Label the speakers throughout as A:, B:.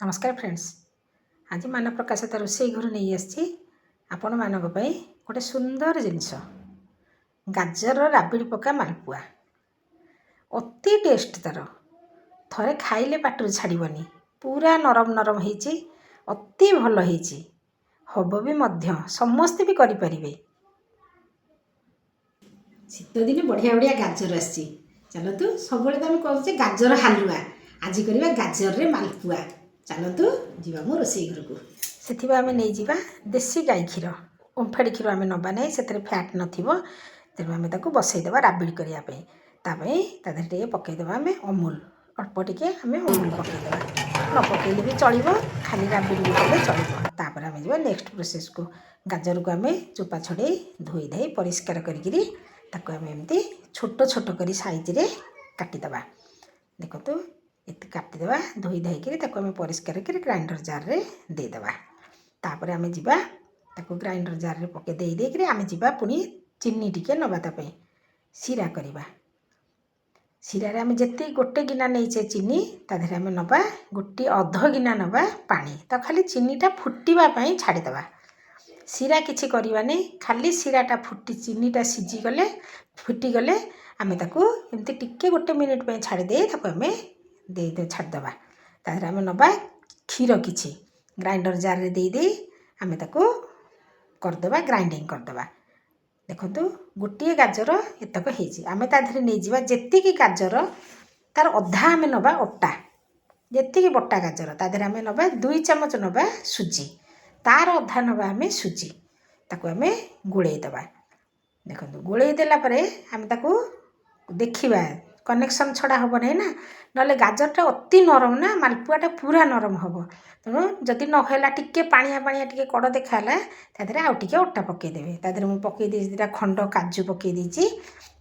A: नमस्कार फ्रेंड्स। आज मान प्रकाशित रोषे घर नहीं आसी आपण मान गोटे सुंदर जिनस गाजर राबिड़ी पका मालपुआ अति टेस्ट तार थरे खाइले पाटर छाड़बनी पूरा नरम नरम होती अति भल हम भी मध्य समस्ते भी करें। शीत दिन बढ़िया बढ़िया गाजर आसी चलतु सब तो आम कहे गाजर हालुआ आज करवा गाजर रे मालपुआ चलतु जीवा मो रोषे घर को से आम नहीं जावा देसी गाई क्षीर ओम्फेड क्षीर आम नवा ना से फैट नथिबो तेणु आम ताको बसईदेवा राबिड़ी करने तादेह पकईदेवा आम अमूल अल्प टिके आम अमूल पकईदेवा न पकईले भी चलो खाली राबिड़ी भी कले चलो। तापर आम जा नेक्स्ट प्रोसेस को गाजर को आम चोपा छड़े धोई धाई परिष्कार करी आम एमती छोट छोट कर साइज काटिदेवा देखो ये काटिदेवा धोई धाई आम परिष्कार कर ग्राइंडर जार रे देदेवा। तापर आम जा ग्राइंडर जार रे पके देकर आम जा पुणी चीनी टिके नवातापी सीरा करवा सीरार आम जिते गोटे गिना नहीं चीनी तादेह आम नवा गोटे अध गिना नवा पानी तो खाली चीनीटा फुटापी छाड़देवा सीरा किसी करवा नहीं खाली सीराटा फुटी चीनीटा सीझीगले फुटीगले आम एमती टिके गोटे मिनिट छाड़दे आम दे छाड़देवा तादेह आम नवा क्षीर किछि ग्राइंडर जार रे दे आम करदेवा ग्राइंडिंग करदेवा। देखो गोटे गाजर एतक होमें तादेह नहीं जावा जी गाजर तार अधा आम नवा अटा जी बटा गाजर तादेह आम नवा 2 चामच नवा सुजी तार अधा नवा आम सुजी ताको आम गोलैदेवा। देखो गोलैदेला आम देखा कनेक्शन छड़ा हम नहीं ना ना गाजरटा अति नरम ना मालपुआटा पूरा नरम हम तेणु जदि नहला टिके पानिया पानिया टिके कड़ देखाला तादेह आउ टिके अटा पकईदेवे तादेह मुझे पकई दीटा खंड काजू पकई देछि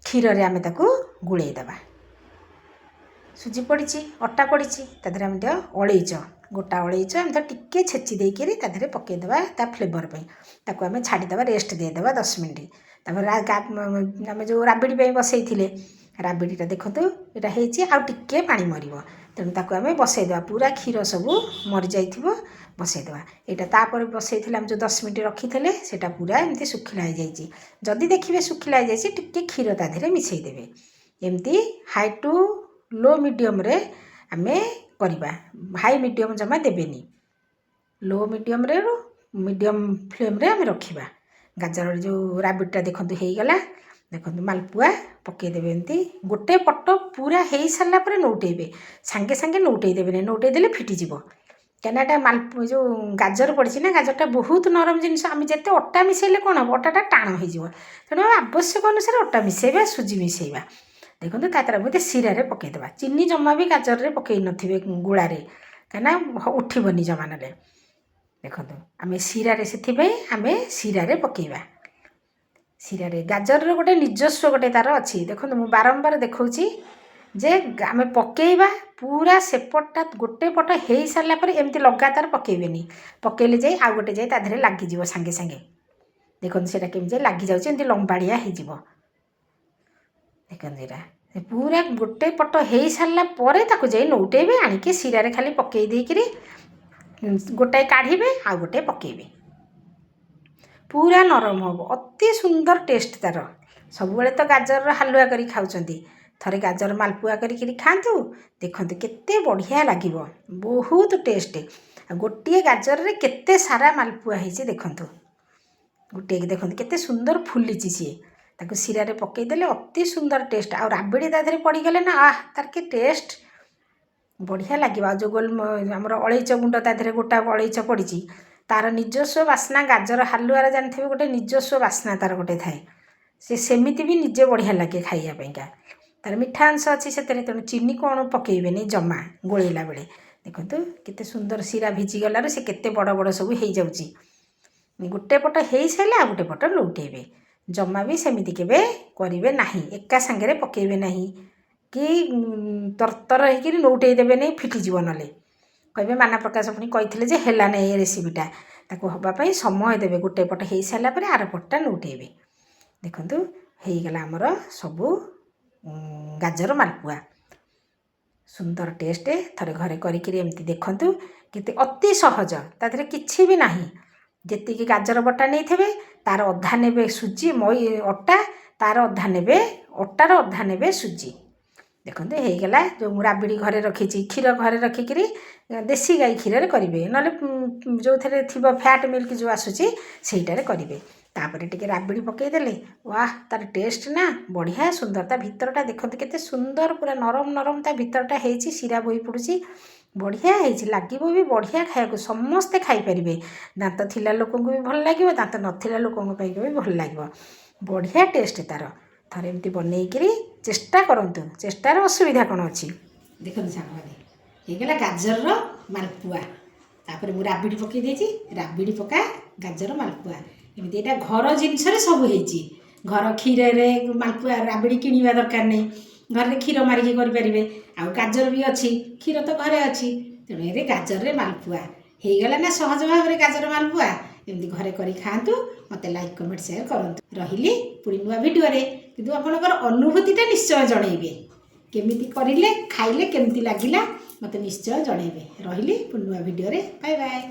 A: क्षीर रे आम गोलैदेवा सुजी पड़ी अटा पड़ी तादेह आम अलैच गोटा अलैच आम टिके छेची देकर तादेह पकईदेवा ता फ्लेवर ताको आम छाड़देवा रेस्ट देदेवा 10 मिनिट। तापर आम जो राबिड़ी बसई राबिड़ीटा देखो यहाँ आउ टिके पानी मरिबो तेणु ताको आम बसईदेवा पूरा क्षीर सब मरी जाइथिबो बसईदेवा यहाँ तापर बसई आम जो 10 मिनिट रखी से पूरा एमती सुखिला हो जाइए जदि देखिए सुखिला हो जाइए टिके क्षीर तादेह मिसईदेवे एमती हाई टू लो मीडियम रे आम करवा हाई मीडियम जमा देवेनि लो मीडियम रे मीडियम फ्लेम रे आम रखा गाजर जो राबिड़ीटा देखो होगला देखो मालपुआ पकईदेवे एमती गोटे पट पूरा हो सारापर नौटेबे सांगे सांगे नौटेदेवे नौटेदेले फिटिଯିବ कहीं मालपु जो गाजर पड़ी ना गाजरटा बहुत नरम जिनस आम जिते अटा मिसेले कौन हम अटाटा टाण हो तेणु आवश्यक अनुसार अटा मिसेबा सुजी मिसेबा देखो तार मत सीरा पकईदेवा चीनी जमा भी गाजर रे पकई नथिबे गुड़ारे कहीं उठबनी जमा ना देखो आम सीरा से आम सीरा पकईवा सीरा गाजर गोटे निजस्व गोटे तार अच्छी देखो मुझे बारंबार देखी जे आम पकईवा पूरा सेपटा गोटे पट हो सारापर एमती लगातार पकईबेनि पकईले जाए आउ गोटे जाए तादेह लगिज सांगे सांगे देखो से केमी लग जाए लंबाड़िया हो देखो यहाँ पूरा गोटे पट हो सारापर जाए नौटेबे आणिके सीरा खाली पकई देकर गोटाए काढ़े आउ गोटे पकईबे पूरा नरम हम अति सुंदर टेस्ट तार सब तो गाजर हालुआ करी खाऊंती थरे गाजर मालपुआ करी खातु देखो केते बढ़िया लगे बहुत टेस्ट गोटे गाजर रे केते सारा मालपुआ होती देखु गोटे देखो केते सुंदर फुली सी ताको सीरा रे पकईदेले अति सुंदर टेस्ट आ राबिड़ी तादेह पड़गले ना आह तार के टेस्ट बढ़िया लगे जो गोल आमर अलैच गुंड तादेह गोटा अलैच पड़ी तार निजस्व बास्ना गाजर हालुआ जानते गोटे निजस्व बास्ना तार गोटे थाए सेमिति भी निजे बढ़िया लगे खाइबापा तार मीठा अंश अच्छी से तेणु चीनी कौन पकईबेनि जमा गोलैला बेले देखो केते सुंदर सीरा भिजिगलार से केते बड़ बड़ सब हो जाऊँगी गोटे पट हो सारे आ गोटे पट लौटेबे जमा भी सेमिति केबे करेंगे ना एका सांगे पकईबे ना कि तरतर होकर नौटेदेवे नहीं फिटिଯିव ना कहे माना प्रकाश पुणी कही है ना ये रेसीपीटा ताको हवापाई समय देवे गोटे पट हो सारापर आर पटटा नौटेबे देखु होगला आमर सबू गाजर मालपुआ ସୁନ୍ଦର ଟେଷ୍ଟ। ଥରେ ଘରେ କରିକିରି ଏମିତି ଦେଖନ୍ତୁ, କେତେ ଅତି ସହଜ, ତା ଦେହରେ କିଛି ବି ନାହିଁ। ଯେତିକି ଗାଜର ବଟା ନେଇଥିବେ ତାର ଅଧା ନେବେ ସୁଜି ଅଟା, ତାର ଅଧା ନେବେ ଅଟାର ଅଧା ନେବେ ସୁଜି। ଦେଖନ୍ତୁ ହେଇଗଲା। ଯେଉଁ ମୁଁ ରାବିଡ଼ି ଘରେ ରଖିଛି, କ୍ଷୀର ଘରେ ରଖିକିରି ଦେଶୀ ଗାଈ କ୍ଷୀରରେ କରିବେ, ନହେଲେ ଯେଉଁଥିରେ ଥିବ ଫ୍ୟାଟ୍ ମିଲ୍କ ଯେଉଁ ଆସୁଛି ସେଇଟାରେ କରିବେ। ତାପରେ ଟିକେ ରାବିଡ଼ି ପକାଇଦେଲେ, ୱାହ ତାର ଟେଷ୍ଟ ନା ବଢ଼ିଆ ସୁନ୍ଦର। ତା ଭିତରଟା ଦେଖନ୍ତୁ କେତେ ସୁନ୍ଦର, ପୁରା ନରମ ନରମ ତା ଭିତରଟା ହେଇଛି, ଶିରା ବୋହି ପଡ଼ୁଛି, ବଢ଼ିଆ ହେଇଛି, ଲାଗିବ ବି ବଢ଼ିଆ ଖାଇବାକୁ। ସମସ୍ତେ ଖାଇପାରିବେ, ଦାନ୍ତ ଥିଲା ଲୋକଙ୍କୁ ବି ଭଲ ଲାଗିବ, ଦାନ୍ତ ନଥିଲା ଲୋକଙ୍କ ପାଇଁ ବି ଭଲ ଲାଗିବ, ବଢ଼ିଆ ଟେଷ୍ଟ ତାର। ଥରେ ଏମିତି ବନେଇକିରି ଚେଷ୍ଟା କରନ୍ତୁ, ଚେଷ୍ଟାର ଅସୁବିଧା କ'ଣ ଅଛି। ଦେଖନ୍ତୁ ସାଙ୍ଗମାନେ, ହେଇଗଲା ଗାଜରର ମାଲପୁଆ। ତାପରେ ମୁଁ ରାବିଡ଼ି ପକାଇ ଦେଇଛି, ରାବିଡ଼ି ପକା ଗାଜର ମାଲପୁଆ। ଏମିତି ଏଇଟା ଘର ଜିନିଷରେ ସବୁ ହେଇଛି। ଘର କ୍ଷୀରରେ ମାଲପୁଆ ରାବିଡ଼ି କିଣିବା ଦରକାର ନାହିଁ, ଘରେ କ୍ଷୀର ମାରିକି କରିପାରିବେ। ଆଉ ଗାଜର ବି ଅଛି, କ୍ଷୀର ତ ଘରେ ଅଛି, ତେଣୁ ଏରେ ଗାଜରରେ ମାଲପୁଆ ହେଇଗଲା ନା ସହଜ ଭାବରେ ଗାଜର ମାଲପୁଆ। ଏମିତି ଘରେ କରି ଖାଆନ୍ତୁ, ମୋତେ ଲାଇକ୍ କମେଣ୍ଟ ସେୟାର କରନ୍ତୁ। ରହିଲି ପୁଣି ନୂଆ ଭିଡ଼ିଓରେ, କିନ୍ତୁ ଆପଣଙ୍କର ଅନୁଭୂତିଟା ନିଶ୍ଚୟ ଜଣେଇବେ, କେମିତି କରିଲେ ଖାଇଲେ କେମିତି ଲାଗିଲା ମୋତେ ନିଶ୍ଚୟ ଜଣେଇବେ। ରହିଲି ପୁଣି ନୂଆ ଭିଡ଼ିଓରେ, ବାଏ ବାଏ।